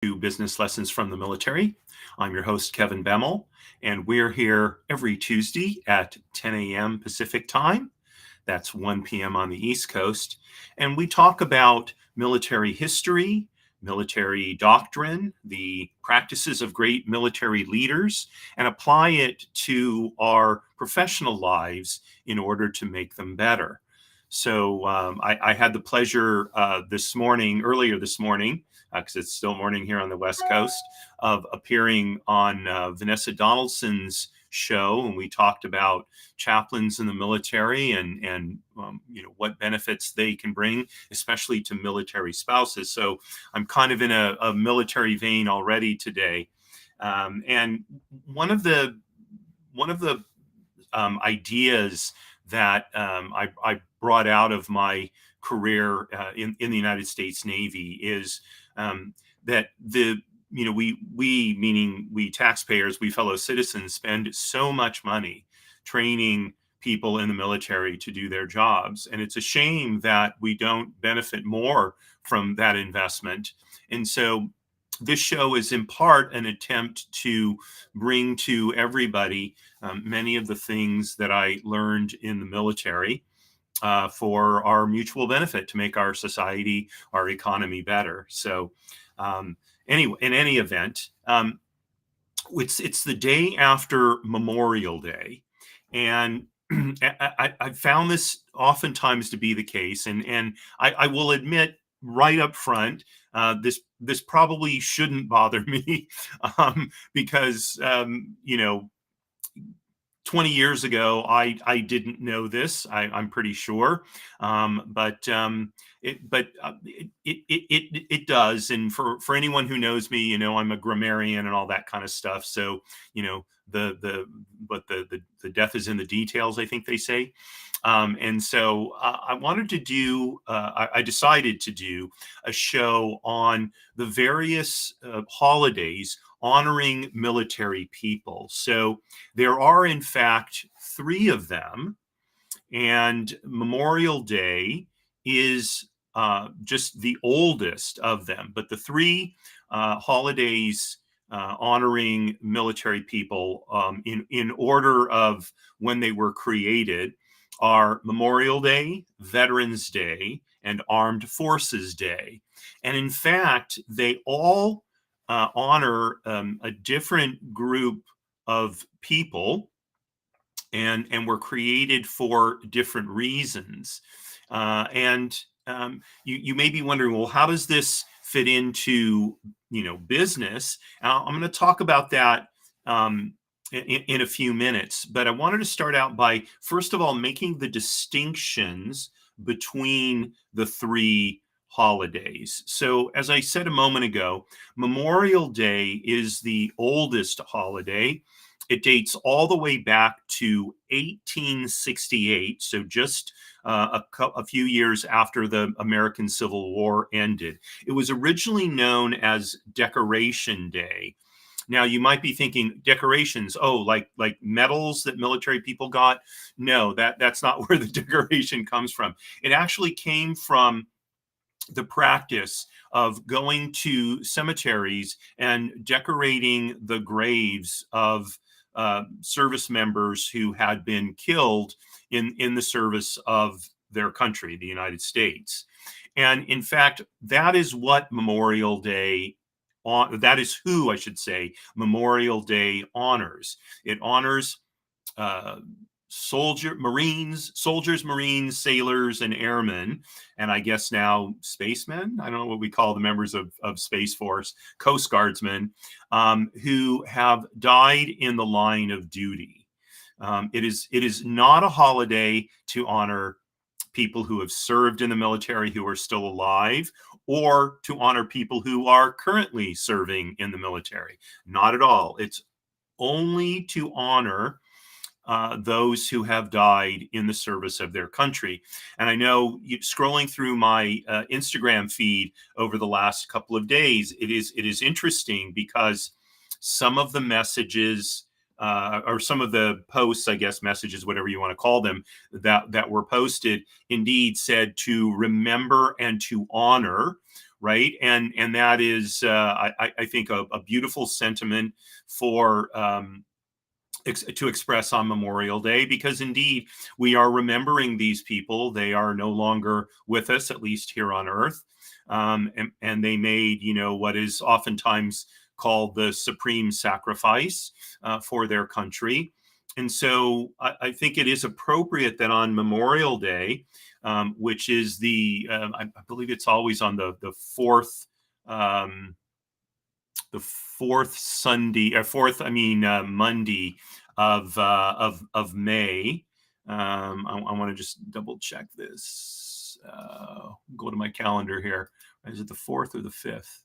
to Business Lessons from the Military. I'm your host, Kevin Bemmel, and we're here every Tuesday at 10 a.m. Pacific time. That's 1 p.m. on the East Coast. And we talk about military history, military doctrine, the practices of great military leaders, and apply it to our professional lives in order to make them better. So I had the pleasure earlier this morning, because it's still morning here on the West Coast, of appearing on Vanessa Donaldson's show, and we talked about chaplains in the military and what benefits they can bring, especially to military spouses. So I'm kind of in a military vein already today, and one of the ideas that I brought out of my career in the United States Navy is that we meaning we taxpayers, we fellow citizens, spend so much money training people in the military to do their jobs, and it's a shame that we don't benefit more from that investment. And so this show is in part an attempt to bring to everybody many of the things that I learned in the military for our mutual benefit, to make our society, our economy better. So anyway, in any event, it's the day after Memorial Day, and I found this oftentimes to be the case, and I will admit right up front, this probably shouldn't bother me, because 20 years ago, I didn't know this. I'm pretty sure, but it does. And for anyone who knows me, I'm a grammarian and all that kind of stuff. So the death is in the details, I think they say. And so I decided to do a show on the various holidays honoring military people. So there are, in fact, 3 of them, and Memorial Day is just the oldest of them. But the 3 holidays honoring military people in order of when they were created are Memorial Day, Veterans Day, and Armed Forces Day. And in fact, they all honor a different group of people, and were created for different reasons. And you may be wondering, well, how does this fit into business? I'm going to talk about that in a few minutes, but I wanted to start out by, first of all, making the distinctions between the 3 holidays. So, as I said a moment ago, Memorial Day is the oldest holiday. It dates all the way back to 1868, so just a few years after the American Civil War ended. It was originally known as Decoration Day. Now, you might be thinking, decorations, like medals that military people got? No, that's not where the decoration comes from. It actually came from the practice of going to cemeteries and decorating the graves of service members who had been killed in the service of their country, the United States. And in fact, that is what Memorial Day that is who, I should say, Memorial Day honors. It honors soldiers, Marines, sailors, and airmen, and I guess now spacemen. I don't know what we call the members of Space Force, Coast Guardsmen, who have died in the line of duty. It is not a holiday to honor people who have served in the military who are still alive, or to honor people who are currently serving in the military. Not at all. It's only to honor those who have died in the service of their country. And I know, scrolling through my Instagram feed over the last couple of days, it is interesting because some of the messages or some of the posts, I guess, messages, whatever you want to call them, that were posted, indeed said to remember and to honor right? And that is, I think, a beautiful sentiment for to express on Memorial Day, because indeed we are remembering these people. They are no longer with us, at least here on earth. And they made, what is oftentimes called the supreme sacrifice for their country. And so I think it is appropriate that on Memorial Day, which is I believe it's always on the fourth, um, Sunday, or fourth, Monday of May. I want to just double check this. Go to my calendar here. Is it the 4th or the 5th?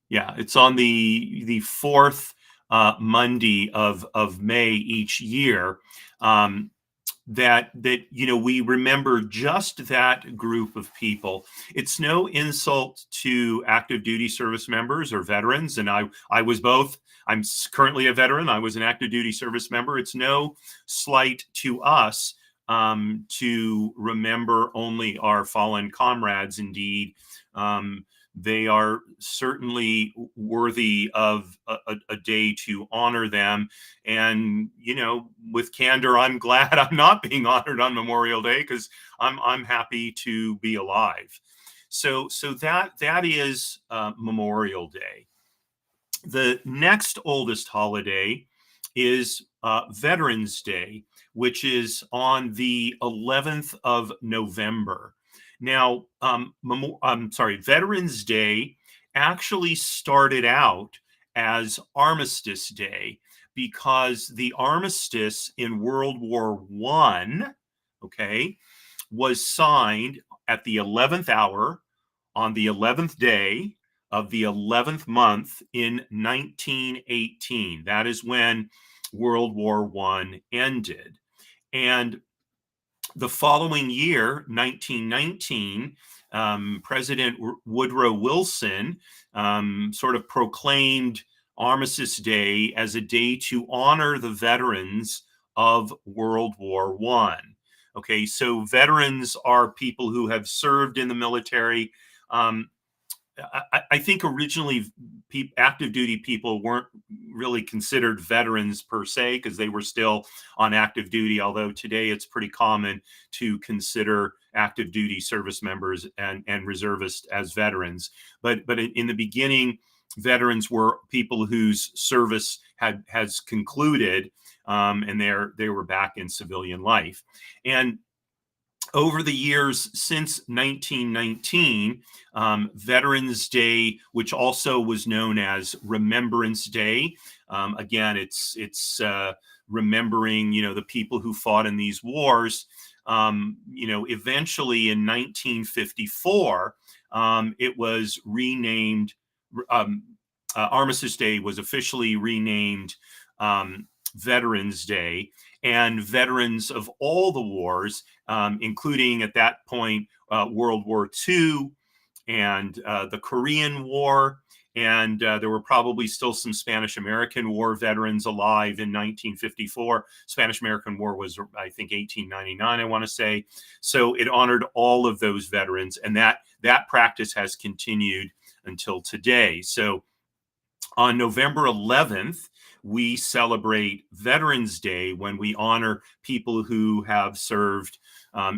Yeah, it's on the fourth Monday of May each year. That we remember just that group of people. It's no insult to active duty service members or veterans, and I was both. I'm currently a veteran. I was an active duty service member. It's no slight to us to remember only our fallen comrades. Indeed, they are certainly worthy of a day to honor them. And, with candor, I'm glad I'm not being honored on Memorial Day, because I'm happy to be alive. So that is Memorial Day. The next oldest holiday is Veterans Day, which is on the 11th of November. Now, I'm sorry, Veterans Day actually started out as Armistice Day, because the armistice in World War One, okay, was signed at the 11th hour on the 11th day of the 11th month in 1918. That is when World War One ended. And the following year, 1919, President Woodrow Wilson sort of proclaimed Armistice Day as a day to honor the veterans of World War One. Okay, so veterans are people who have served in the military. I think originally active duty people weren't really considered veterans per se, because they were still on active duty, although today it's pretty common to consider active duty service members and reservists as veterans. But in the beginning, veterans were people whose service has concluded, and they were back in civilian life. And over the years since 1919, Veterans Day, which also was known as Remembrance Day, again, it's remembering, the people who fought in these wars. Eventually in 1954, it was renamed. Armistice Day was officially renamed Veterans Day, and veterans of all the wars, including at that point World War II and the Korean War. And there were probably still some Spanish-American War veterans alive in 1954. Spanish-American War was, I think, 1899, I want to say. So it honored all of those veterans, and that practice has continued until today. So on November 11th, we celebrate Veterans Day, when we honor people who have served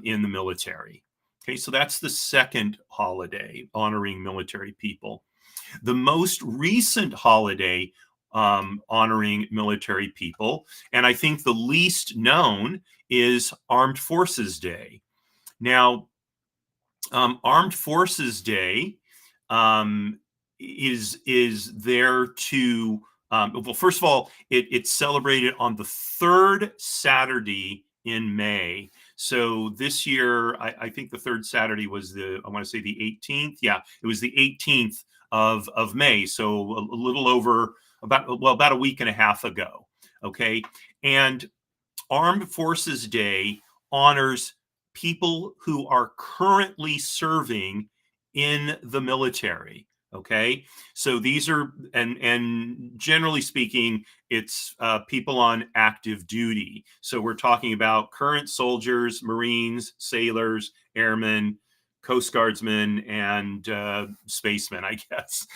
in the military. Okay, so that's the second holiday, honoring military people. The most recent holiday honoring military people, and I think the least known, is Armed Forces Day. Now, Armed Forces Day is there to well, first of all, it's celebrated on the third Saturday in May. So this year, I think the third Saturday was I want to say the 18th. Yeah, it was the 18th of May. So a little over about a week and a half ago. Okay, and Armed Forces Day honors people who are currently serving in the military. Okay, so these are, and generally speaking, it's people on active duty. So we're talking about current soldiers, Marines, sailors, airmen, Coast Guardsmen and spacemen, I guess.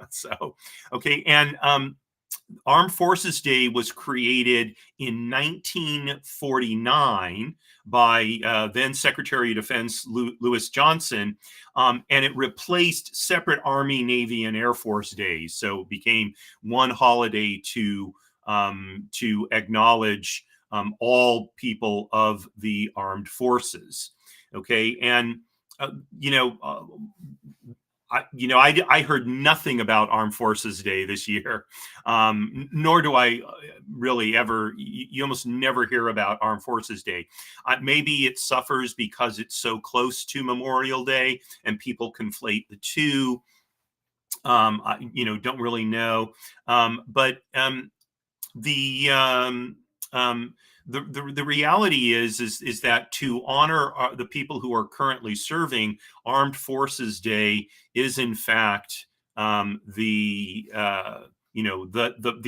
So, okay, and Armed Forces Day was created in 1949 by then Secretary of Defense Lewis Johnson, and it replaced separate Army, Navy, and Air Force days. So it became one holiday to acknowledge all people of the armed forces. Okay, and uh, you know. I heard nothing about Armed Forces Day this year, nor do I really ever. You almost never hear about Armed Forces Day. Maybe it suffers because it's so close to Memorial Day and people conflate the two. Don't really know. But the um, um, the reality is that to honor the people who are currently serving, Armed Forces Day is in fact the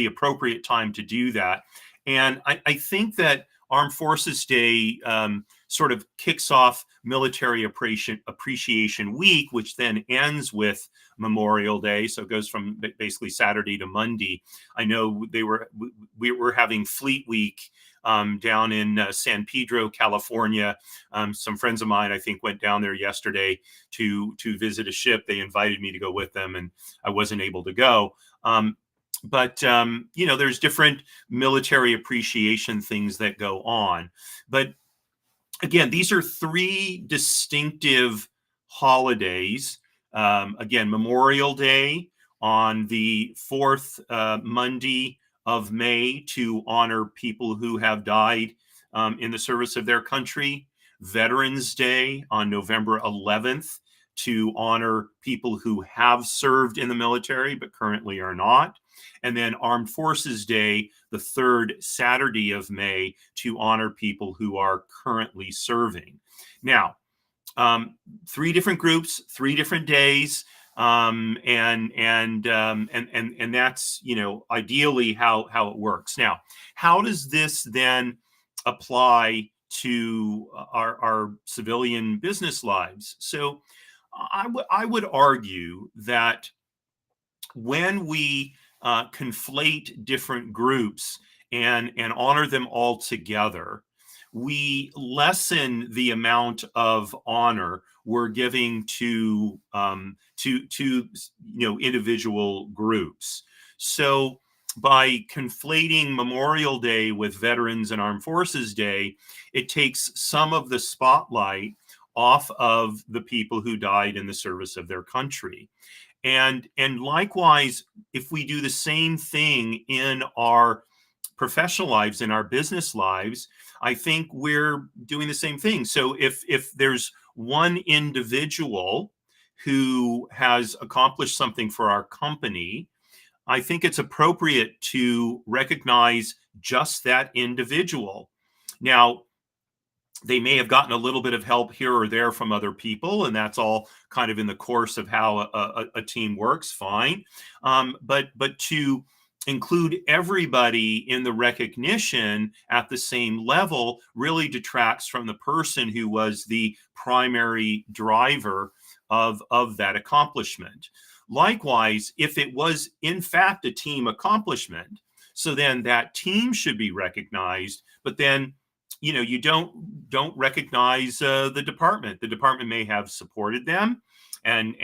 appropriate time to do that. And I think that Armed Forces Day sort of kicks off Military Appreciation Week, which then ends with Memorial Day. So it goes from basically Saturday to Monday. I know we were having Fleet Week down in San Pedro, California. Some friends of mine, I think, went down there yesterday to visit a ship. They invited me to go with them, and I wasn't able to go. But there's different military appreciation things that go on. But again, these are three distinctive holidays. Again, Memorial Day on the fourth Monday of May to honor people who have died in the service of their country. Veterans Day on November 11th to honor people who have served in the military but currently are not. And then Armed Forces Day, the third Saturday of May, to honor people who are currently serving. Now, three different groups, three different days, and that's ideally how it works. Now, how does this then apply to our civilian business lives? So, I would argue that when we conflate different groups and honor them all together, we lessen the amount of honor we're giving to individual groups. So by conflating Memorial Day with Veterans and Armed Forces Day, it takes some of the spotlight off of the people who died in the service of their country. And likewise, if we do the same thing in our professional lives, in our business lives, I think we're doing the same thing. So if there's one individual who has accomplished something for our company, I think it's appropriate to recognize just that individual. Now, they may have gotten a little bit of help here or there from other people, and that's all kind of in the course of how a team works. Fine, but to include everybody in the recognition at the same level really detracts from the person who was the primary driver of that accomplishment. Likewise, if it was in fact a team accomplishment, so then that team should be recognized, but then you don't recognize the department. The department may have supported them, and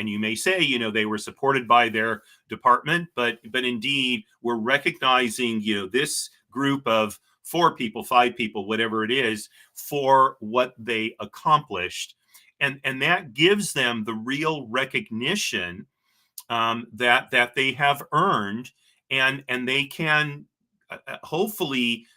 you may say they were supported by their department, but indeed we're recognizing this group of 4 people, 5 people, whatever it is, for what they accomplished, and that gives them the real recognition that they have earned, and they can hopefully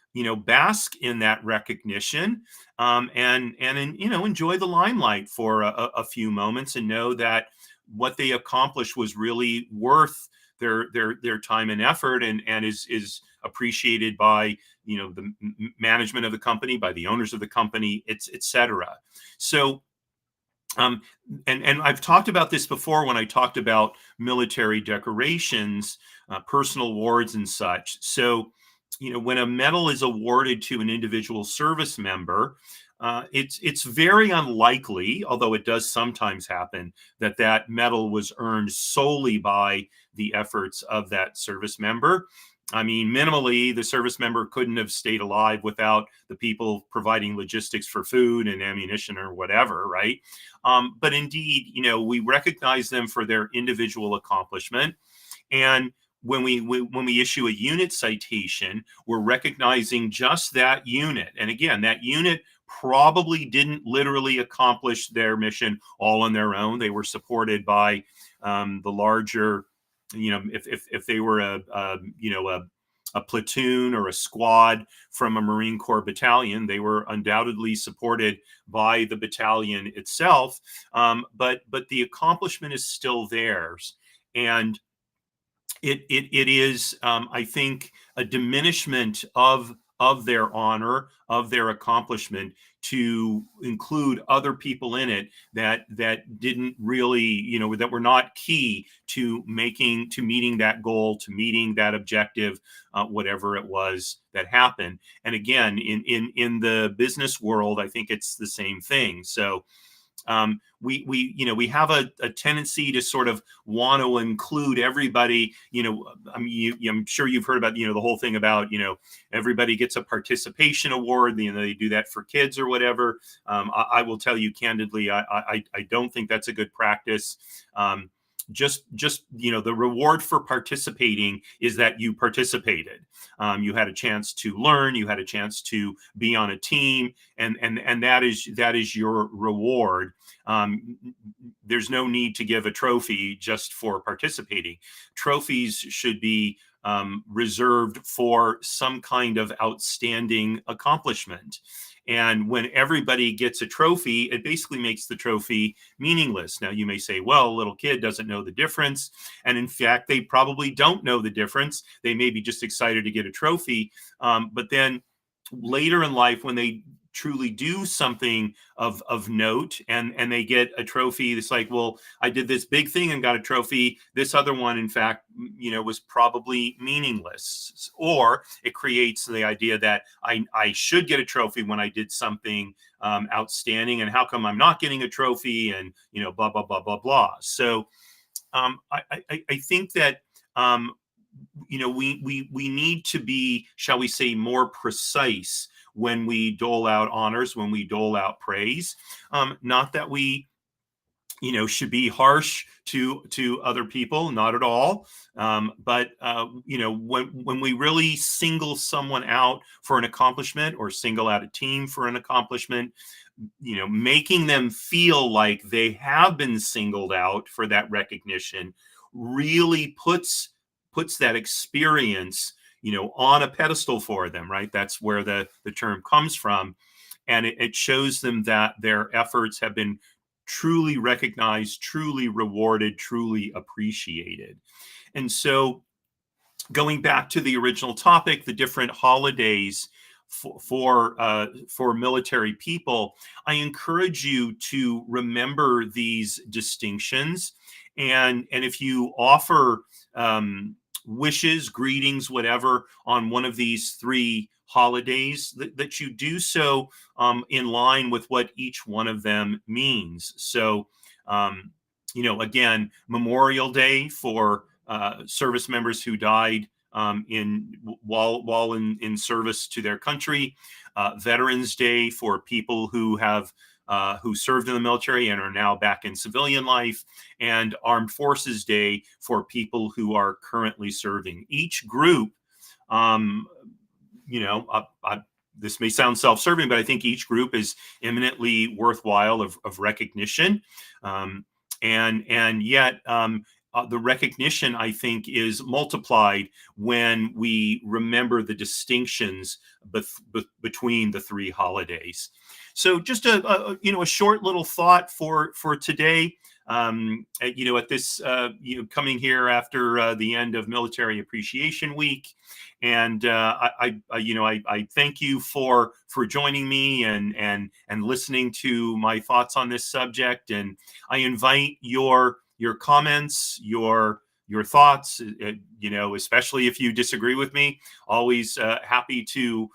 bask in that recognition, and enjoy the limelight for a few moments, and know that what they accomplished was really worth their time and effort, and is appreciated by the management of the company, by the owners of the company, etc. So and I've talked about this before when I talked about military decorations, personal awards and such. So when a medal is awarded to an individual service member, It's very unlikely, although it does sometimes happen, that that medal was earned solely by the efforts of that service member. I mean, minimally, the service member couldn't have stayed alive without the people providing logistics for food and ammunition or whatever, right? But indeed, we recognize them for their individual accomplishment. And when we issue a unit citation, we're recognizing just that unit. And again, that unit probably didn't literally accomplish their mission all on their own. They were supported by the larger, if they were a platoon or a squad from a Marine Corps battalion, they were undoubtedly supported by the battalion itself. But the accomplishment is still theirs. And it is, I think, a diminishment of their honor, of their accomplishment, to include other people in it that didn't really, that were not key to meeting that goal, to meeting that objective, whatever it was that happened. And again, in the business world, I think it's the same thing. So we have a tendency to sort of want to include everybody. I mean, I'm sure you've heard about the whole thing about everybody gets a participation award. They do that for kids or whatever. I will tell you candidly, I don't think that's a good practice. Just the reward for participating is that you participated. You had a chance to learn, you had a chance to be on a team, and that is your reward. There's no need to give a trophy just for participating. Trophies should be reserved for some kind of outstanding accomplishment. And when everybody gets a trophy, it basically makes the trophy meaningless. Now, you may say, well, a little kid doesn't know the difference. And in fact, they probably don't know the difference. They may be just excited to get a trophy. But then later in life, when they truly do something of note and they get a trophy, it's like, well, I did this big thing and got a trophy. This other one, in fact, was probably meaningless. Or it creates the idea that I should get a trophy when I did something outstanding, and how come I'm not getting a trophy, and blah blah blah blah blah. So I think that we need to be, shall we say, more precise when we dole out honors, when we dole out praise. Not that we should be harsh to other people, not at all. But when we really single someone out for an accomplishment, or single out a team for an accomplishment, making them feel like they have been singled out for that recognition really puts that experience on a pedestal for them, right? That's where the term comes from. And it shows them that their efforts have been truly recognized, truly rewarded, truly appreciated. And so, going back to the original topic, the different holidays for military people, I encourage you to remember these distinctions. And if you offer wishes, greetings, whatever, on one of these three holidays, that you do so in line with what each one of them means. So, again, Memorial Day for service members who died while in service to their country. Veterans Day for people who served in the military and are now back in civilian life, and Armed Forces Day for people who are currently serving. Each group, this may sound self-serving, but I think each group is eminently worthwhile of recognition, and yet the recognition, I think, is multiplied when we remember the distinctions between the three holidays. So, just a short little thought for today. At this coming here after the end of Military Appreciation Week, and I thank you for joining me and listening to my thoughts on this subject, and I invite your comments, your thoughts, especially if you disagree with me. Always happy to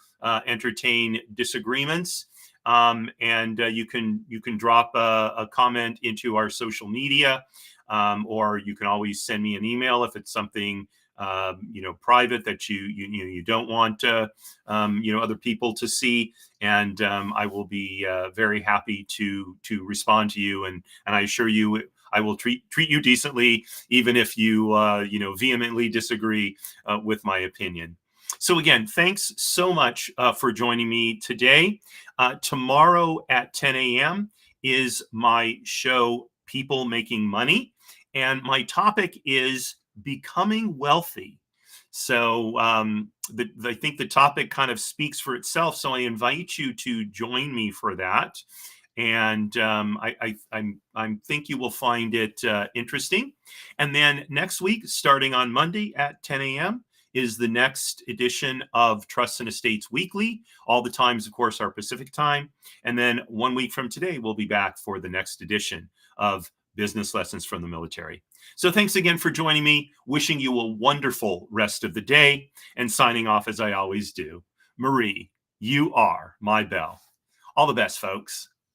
entertain disagreements. And you can drop a comment into our social media, or you can always send me an email if it's something private that you don't want other people to see, and I will be very happy to respond to you, and I assure you I will treat you decently, even if you vehemently disagree with my opinion. So again, thanks so much for joining me today. Tomorrow at 10 a.m. is my show, People Making Money, and my topic is becoming wealthy. So I think the topic kind of speaks for itself. So I invite you to join me for that, and I think you will find it interesting. And then next week, starting on Monday at 10 a.m., is the next edition of Trusts and Estates Weekly. All the times, of course, are Pacific time. And then 1 week from today, we'll be back for the next edition of Business Lessons from the Military. So thanks again for joining me. Wishing you a wonderful rest of the day, and signing off as I always do. Marie, you are my belle. All the best, folks.